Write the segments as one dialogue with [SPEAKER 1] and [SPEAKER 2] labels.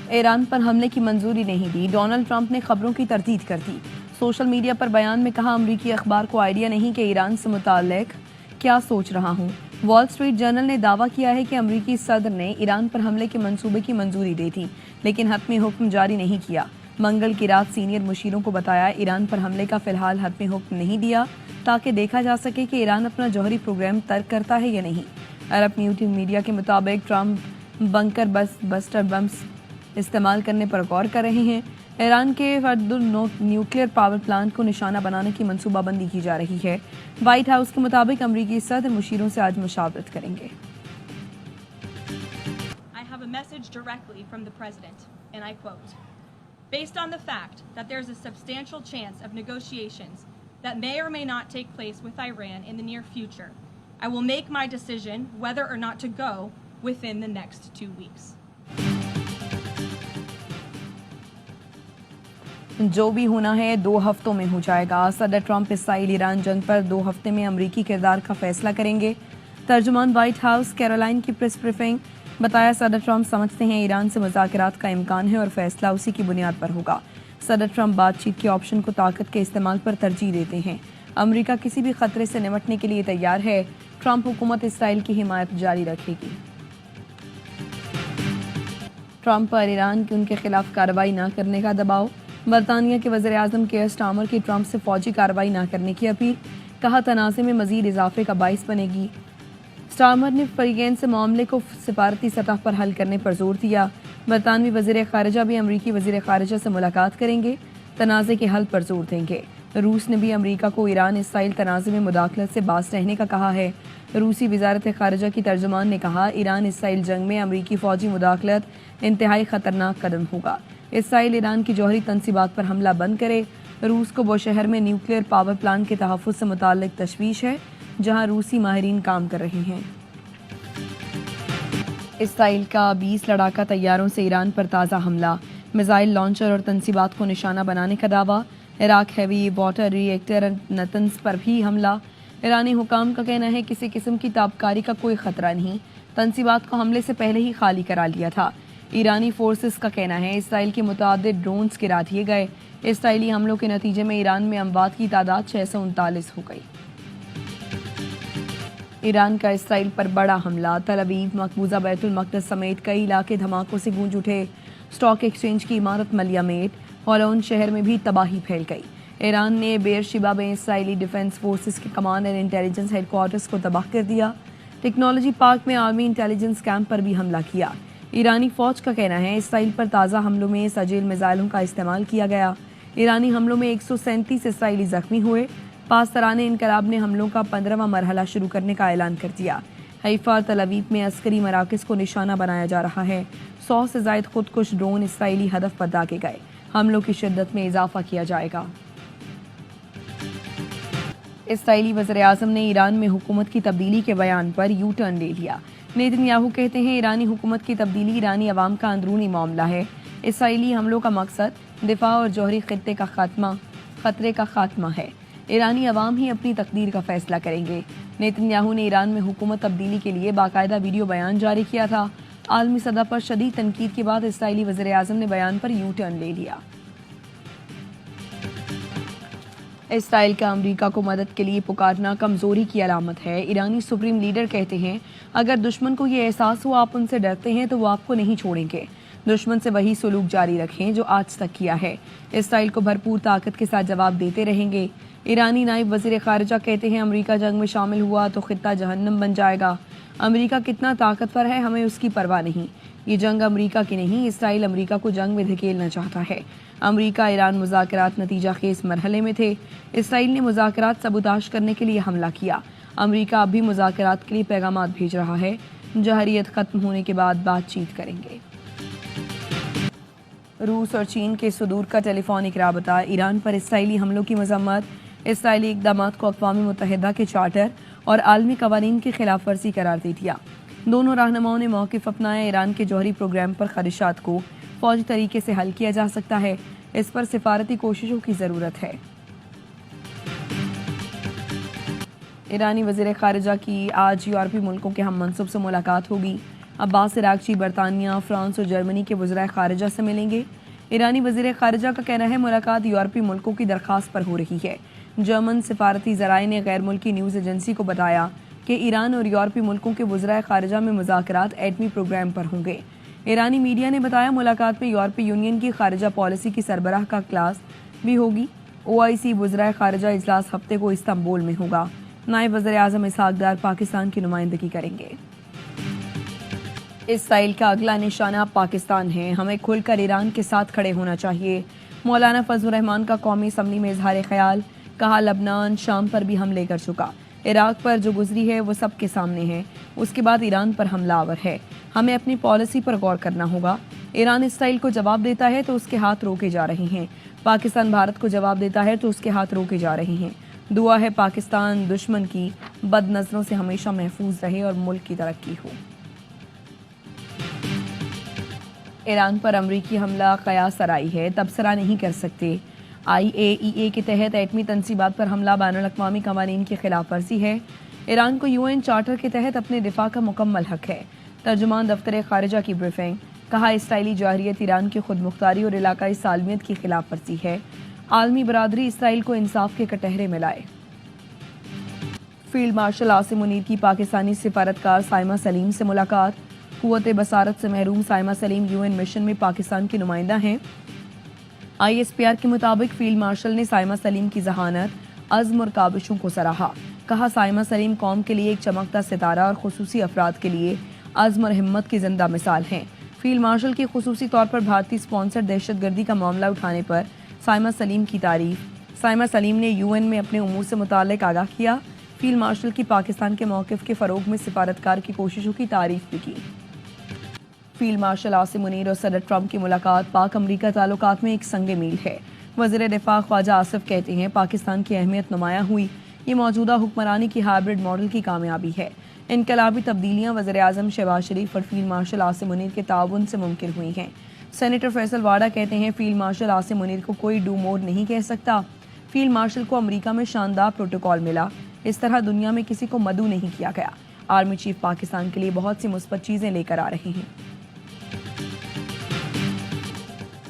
[SPEAKER 1] ایران پر حملے کی منظوری نہیں دی، ڈونلڈ ٹرمپ نے خبروں کی تردید کر دی۔ سوشل میڈیا پر بیان میں کہا امریکی اخبار کو آئیڈیا نہیں کہ ایران سے متعلق کیا سوچ رہا ہوں۔ وال اسٹریٹ جرنل نے دعویٰ کیا ہے کہ امریکی صدر نے ایران پر حملے کے منصوبے کی منظوری دی تھی لیکن حتمی حکم جاری نہیں کیا۔ منگل کی رات سینئر مشیروں کو بتایا ایران پر حملے کا فی الحال حتمی حکم نہیں دیا تاکہ دیکھا جا سکے کہ ایران اپنا جوہری پروگرام ترک کرتا ہے یا نہیں۔ عرب میڈیا کے مطابق ٹرمپ بنکر بسٹر بمز استعمال کرنے پر غور کر رہے ہیں۔ ایران کے فردو نیوکلیئر پاور پلانٹ کو نشانہ بنانے کی منصوبہ بندی کی جا رہی ہے۔ وائٹ ہاؤس کے مطابق امریکی صدر مشیروں سے آج مشاورت کریں گے۔
[SPEAKER 2] I have a message directly from the President, and I quote, "Based on the fact that there is a substantial chance of negotiations that may or may not take place with Iran in the near future, I will make my decision whether or not to go within the next 2 weeks."
[SPEAKER 1] جو بھی ہونا ہے 2 ہفتوں میں ہو جائے گا۔ صدر Trump اسرائیل ایران جنگ پر 2 ہفتے میں امریکی کردار کا فیصلہ کریں گے۔ ترجمان وائٹ ہاؤس کیرولائن کی پریس بریفنگ بتایا صدر ٹرمپ سمجھتے ہیں ایران سے مذاکرات کا امکان ہے اور فیصلہ اسی کی بنیاد پر ہوگا۔ صدر ٹرمپ بات چیت کے آپشن کو طاقت کے استعمال پر ترجیح دیتے ہیں۔ امریکہ کسی بھی خطرے سے نمٹنے کے لیے تیار ہے۔ ٹرمپ حکومت اسرائیل کی حمایت جاری رکھے گی۔ ٹرمپ پر ایران کے ان کے خلاف کارروائی نہ کرنے کا دباؤ۔ برطانیہ کے وزیر اعظم کیئر سٹارمر کی ٹرمپ سے فوجی کارروائی نہ کرنے کی اپیل، کہا تنازع میں مزید اضافے کا باعث بنے گی۔ سٹارمر نے فریقین سے معاملے کو سفارتی سطح پر حل کرنے پر زور دیا۔ برطانوی وزیر خارجہ بھی امریکی وزیر خارجہ سے ملاقات کریں گے، تنازع کے حل پر زور دیں گے۔ روس نے بھی امریکہ کو ایران اسرائیل تنازع میں مداخلت سے باز رہنے کا کہا ہے۔ روسی وزارت خارجہ کی ترجمان نے کہا ایران اسرائیل جنگ میں امریکی فوجی مداخلت انتہائی خطرناک قدم ہوگا۔ اسرائیل ایران کی جوہری تنصیبات پر حملہ بند کرے۔ روس کو بوشہر میں نیوکلیئر پاور پلانٹ کے تحفظ سے متعلق تشویش ہے جہاں روسی ماہرین کام کر رہے ہیں۔ اسرائیل کا 20 لڑاکا طیاروں سے ایران پر تازہ حملہ، میزائل لانچر اور تنصیبات کو نشانہ بنانے کا دعویٰ۔ عراق ہیوی واٹر ری ایکٹر نتنز پر بھی حملہ۔ ایرانی حکام کا کہنا ہے کسی قسم کی تابکاری کا کوئی خطرہ نہیں، تنصیبات کو حملے سے پہلے ہی خالی کرا لیا تھا۔ ایرانی فورسز کا کہنا ہے اسرائیل کے متعدد ڈرونز گرا دیے گئے۔ اسرائیلی حملوں کے نتیجے میں ایران میں اموات کی تعداد 639 ہو گئی۔ ایران کا اسرائیل پر بڑا حملہ، تل ابیب، مقبوضہ بیت المقدس سمیت کئی علاقے دھماکوں سے گونج اٹھے۔ اسٹاک ایکسچینج کی عمارت ملیہ میٹ، ہولون شہر میں بھی تباہی پھیل گئی۔ ایران نے بیر شیبہ میں اسرائیلی ڈیفنس فورسز کے command and intelligence headquarters کو تباہ کر دیا۔ ٹیکنالوجی پارک میں آرمی انٹیلیجنس کیمپ پر بھی حملہ کیا۔ ایرانی فوج کا کہنا ہے اسرائیل پر تازہ حملوں میں سجیل میزائلوں کا استعمال کیا گیا۔ ایرانی حملوں میں 137 اسرائیلی زخمی ہوئے۔ پاسداران انقلاب نے حملوں کا 15واں مرحلہ شروع کرنے کا اعلان کر دیا۔ حیفا اور تل ابیب میں عسکری مراکز کو نشانہ بنایا جا رہا ہے۔ 100 سے زائد خودکش ڈرون اسرائیلی ہدف پر داغے گئے۔ حملوں کی شدت میں اضافہ کیا جائے گا۔ اسرائیلی وزیر اعظم نے ایران میں حکومت کی تبدیلی کے بیان پر یو ٹرن لے لیا۔ نیتن یاہو کہتے ہیں ایرانی حکومت کی تبدیلی ایرانی عوام کا اندرونی معاملہ ہے۔ اسرائیلی حملوں کا مقصد دفاع اور جوہری خطرے کا خاتمہ ہے۔ ایرانی عوام ہی اپنی تقدیر کا فیصلہ کریں گے۔ نیتن یاہو نے ایران میں حکومت تبدیلی کے لیے باقاعدہ ویڈیو بیان جاری کیا تھا۔ عالمی سطح پر شدید تنقید کے بعد اسرائیلی وزیر اعظم نے بیان پر یو ٹرن لے لیا۔ اسرائیل کا امریکہ کو مدد کے لیے پکارنا کمزوری کی علامت ہے۔ ایرانی سپریم لیڈر کہتے ہیں اگر دشمن کو یہ احساس ہو آپ ان سے ڈرتے ہیں تو وہ آپ کو نہیں چھوڑیں گے۔ دشمن سے وہی سلوک جاری رکھیں جو آج تک کیا ہے۔ اسرائیل کو بھرپور طاقت کے ساتھ جواب دیتے رہیں گے۔ ایرانی نائب وزیر خارجہ کہتے ہیں امریکہ جنگ میں شامل ہوا تو خطہ جہنم بن جائے گا۔ امریکہ کتنا طاقتور ہے ہمیں اس کی پرواہ نہیں۔ یہ جنگ امریکہ کی نہیں، اسرائیل امریکہ کو جنگ میں دھکیلنا چاہتا ہے۔ امریکہ ایران مذاکرات نتیجہ خیز مرحلے میں تھے۔ اسرائیل نے مذاکرات سبوتاژ کرنے کے لیے حملہ کیا۔ امریکہ اب بھی مذاکرات کے لیے پیغامات بھیج رہا ہے۔ جوہریت ختم ہونے کے بعد بات چیت کریں گے۔ روس اور چین کے صدور کا ٹیلی فونک رابطہ، ایران پر اسرائیلی حملوں کی مذمت، اسرائیلی اقدامات کو اقوام متحدہ کے چارٹر اور عالمی قوانین کی خلاف ورزی قرار دے دیا۔ دونوں رہنماؤں نے موقف اپنایا، ایران کے جوہری پروگرام پر خدشات کو فوجی طریقے سے حل کیا جا سکتا ہے، اس پر سفارتی کوششوں کی ضرورت ہے۔ ایرانی وزیر خارجہ کی آج یورپی ملکوں کے ہم منصب سے ملاقات ہوگی۔ عباس عراقچی برطانیہ، فرانس اور جرمنی کے وزرائے خارجہ سے ملیں گے۔ ایرانی وزیر خارجہ کا کہنا ہے ملاقات یورپی ملکوں کی درخواست پر ہو رہی ہے۔ جرمن سفارتی ذرائع نے غیر ملکی نیوز ایجنسی کو بتایا کہ ایران اور یورپی ملکوں کے وزرائے خارجہ میں مذاکرات ایٹمی پروگرام پر ہوں گے۔ ایرانی میڈیا نے بتایا ملاقات میں یورپی یونین کی خارجہ پالیسی کی سربراہ کا کلاس بھی ہوگی۔ OIC وزرائے خارجہ اجلاس ہفتے کو استنبول میں ہوگا۔ نائب وزیر اعظم اسحاق ڈار پاکستان کی نمائندگی کریں گے۔ اسرائیل کا اگلا نشانہ پاکستان ہے، ہمیں کھل کر ایران کے ساتھ کھڑے ہونا چاہیے۔ مولانا فضل الرحمان کا قومی اسمبلی میں اظہار خیال، کہا لبنان شام پر بھی حملے کر چکا، عراق پر جو گزری ہے وہ سب کے سامنے ہے، اس کے بعد ایران پر حملہ آور ہے، ہمیں اپنی پالیسی پر غور کرنا ہوگا۔ ایران اسرائیل کو جواب دیتا ہے تو اس کے ہاتھ روکے جا رہے ہیں، پاکستان بھارت کو جواب دیتا ہے تو اس کے ہاتھ روکے جا رہے ہیں۔ دعا ہے پاکستان دشمن کی بد نظروں سے ہمیشہ محفوظ رہے اور ملک کی ترقی ہو۔ ایران پر امریکی حملہ قیاس آرائی ہے، تبصرہ نہیں کر سکتے۔ IAEA کے تحت ایٹمی تنصیبات پر حملہ بین الاقوامی قوانین کی خلاف ورزی ہے۔ ایران کو UN چارٹر کے تحت اپنے دفاع کا مکمل حق ہے۔ ترجمان دفتر خارجہ کی بریفنگ، کہا اسرائیلی جارحیت ایران کی خود مختاری اور علاقائی سالمیت کی خلاف ورزی ہے۔ عالمی برادری اسرائیل کو انصاف کے کٹہرے میں لائے۔ فیلڈ مارشل عاصم منیر کی پاکستانی سفارتکار سائمہ سلیم سے ملاقات، قوت بصارت سے محروم سائمہ سلیم UN مشن میں پاکستان کی نمائندہ ہیں۔ ISPR کے مطابق فیلڈ مارشل نے سائمہ سلیم کی ذہانت، عزم اور کاوشوں کو سراہا، کہا سائمہ سلیم قوم کے لیے ایک چمکتا ستارہ اور خصوصی افراد کے لیے عزم اور ہمت کی زندہ مثال ہیں۔ فیلڈ مارشل کی خصوصی طور پر بھارتی سپانسر دہشت گردی کا معاملہ اٹھانے پر سائمہ سلیم کی تعریف۔ سائمہ سلیم نے UN میں اپنے امور سے متعلق آگاہ کیا۔ فیلڈ مارشل کی پاکستان کے موقف کے فروغ میں سفارتکار کی کوششوں کی تعریف بھی کی۔ فیلڈ مارشل عاصم منیر اور صدر ٹرمپ کی ملاقات پاک امریکہ تعلقات میں ایک سنگ میل ہے۔ وزیر دفاع خواجہ آصف کہتے ہیں پاکستان کی اہمیت نمایاں ہوئی، یہ موجودہ حکمرانی کی ہائبرڈ ماڈل کی کامیابی ہے۔ انقلابی تبدیلیاں وزیر اعظم شہباز شریف اور فیلڈ مارشل عاصم منیر کے تعاون سے ممکن ہوئی ہیں۔ سینیٹر فیصل واڈا کہتے ہیں فیلڈ مارشل عاصم منیر کو کوئی ڈو مور نہیں کہہ سکتا۔ فیلڈ مارشل کو امریکہ میں شاندار پروٹوکول ملا، اس طرح دنیا میں کسی کو مدعو نہیں کیا گیا۔ آرمی چیف پاکستان کے لیے بہت سی مثبت چیزیں لے کر آ رہے ہیں۔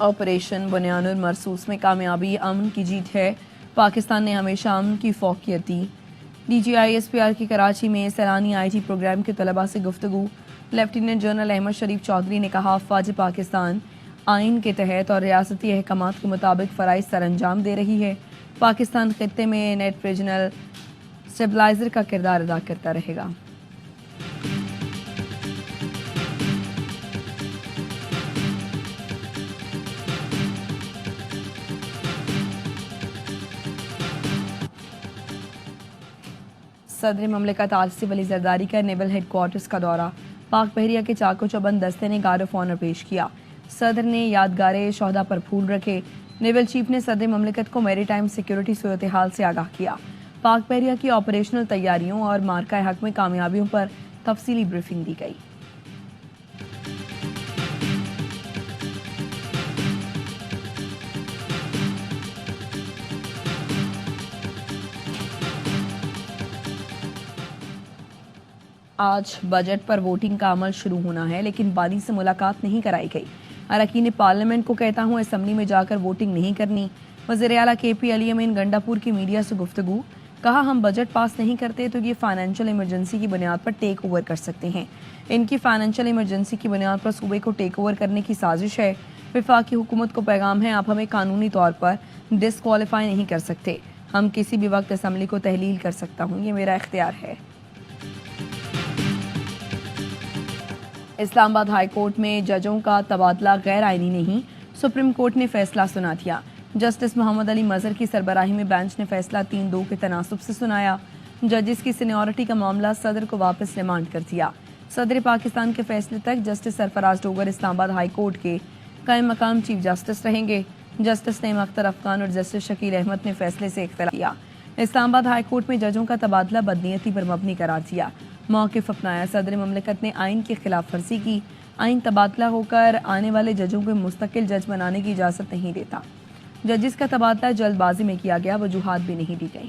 [SPEAKER 1] آپریشن بنیان المرصوص میں کامیابی امن کی جیت ہے، پاکستان نے ہمیشہ امن کی فوقیت دی۔ DG ISPR کی کراچی میں سیلانی IT پروگرام کے طلباء سے گفتگو، لیفٹیننٹ جنرل احمد شریف چودھری نے کہا افواج پاکستان آئین کے تحت اور ریاستی احکامات کے مطابق فرائض سر انجام دے رہی ہے۔ پاکستان خطے میں نیٹ ریجنل اسٹیبلائزر کا کردار ادا کرتا رہے گا۔ صدر مملکت آصف علی زرداری کا نیول ہیڈ کوارٹرز کا دورہ، پاک بحریہ کے چاقو چوبند دستے نے گارڈ آف آنر پیش کیا، صدر نے یادگار شہداء پر پھول رکھے۔ نیول چیف نے صدر مملکت کو میری ٹائم سیکیورٹی صورتحال سے آگاہ کیا، پاک بحریہ کی آپریشنل تیاریوں اور مارکہ حق میں کامیابیوں پر تفصیلی بریفنگ دی گئی۔ آج بجٹ پر ووٹنگ کا عمل شروع ہونا ہے، لیکن بانی سے ملاقات نہیں کرائی گئی۔ اراکین پارلیمنٹ کو کہتا ہوں اسمبلی میں جا کر ووٹنگ نہیں کرنی۔ وزیر اعلیٰ KP علی امین گنڈا پور کی میڈیا سے گفتگو، کہا ہم بجٹ پاس نہیں کرتے تو یہ فائنینشل ایمرجنسی کی بنیاد پر ٹیک اوور کر سکتے ہیں۔ ان کی فائنینشل ایمرجنسی کی بنیاد پر صوبے کو ٹیک اوور کرنے کی سازش ہے۔ وفاقی حکومت کو پیغام ہے آپ ہمیں قانونی طور پر ڈسکوالیفائی نہیں کر سکتے، ہم کسی بھی وقت اسمبلی کو تحلیل کر سکتا ہوں، یہ میرا اختیار ہے۔ اسلام آباد ہائی کورٹ میں ججوں کا تبادلہ غیر آئینی نہیں، سپریم کورٹ نے فیصلہ سنا دیا۔ جسٹس محمد علی مظہر کی سربراہی میں بینچ نے فیصلہ 3-2 کے تناسب سے سنایا۔ ججز کی سینیورٹی کا معاملہ صدر کو واپس ریمانڈ کر دیا۔ صدر پاکستان کے فیصلے تک جسٹس سرفراز ڈوگر اسلام آباد ہائی کورٹ کے قائم مقام چیف جسٹس رہیں گے۔ جسٹس نعیم اختر افغان اور جسٹس شکیل احمد نے فیصلے سے اختلاف کیا۔ اسلام آباد ہائی کورٹ میں ججوں کا تبادلہ بدنیتی پر مبنی قرار دیا، موقف اپنایا۔ صدر مملکت نے آئین کی خلاف ورزی کی، آئین تبادلہ ہو کر آنے والے ججوں کو مستقل جج بنانے کی اجازت نہیں دیتا۔ ججز کا تبادلہ جلد بازی میں کیا گیا، وجوہات بھی نہیں دی گئی۔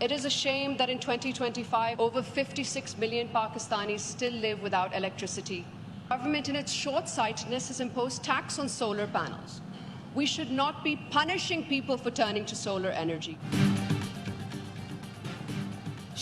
[SPEAKER 3] It is a shame that in 2025, over 56 million Pakistanis still live without electricity. Government, in its short-sightedness, has imposed tax on solar panels. We should not be punishing people for turning to solar energy.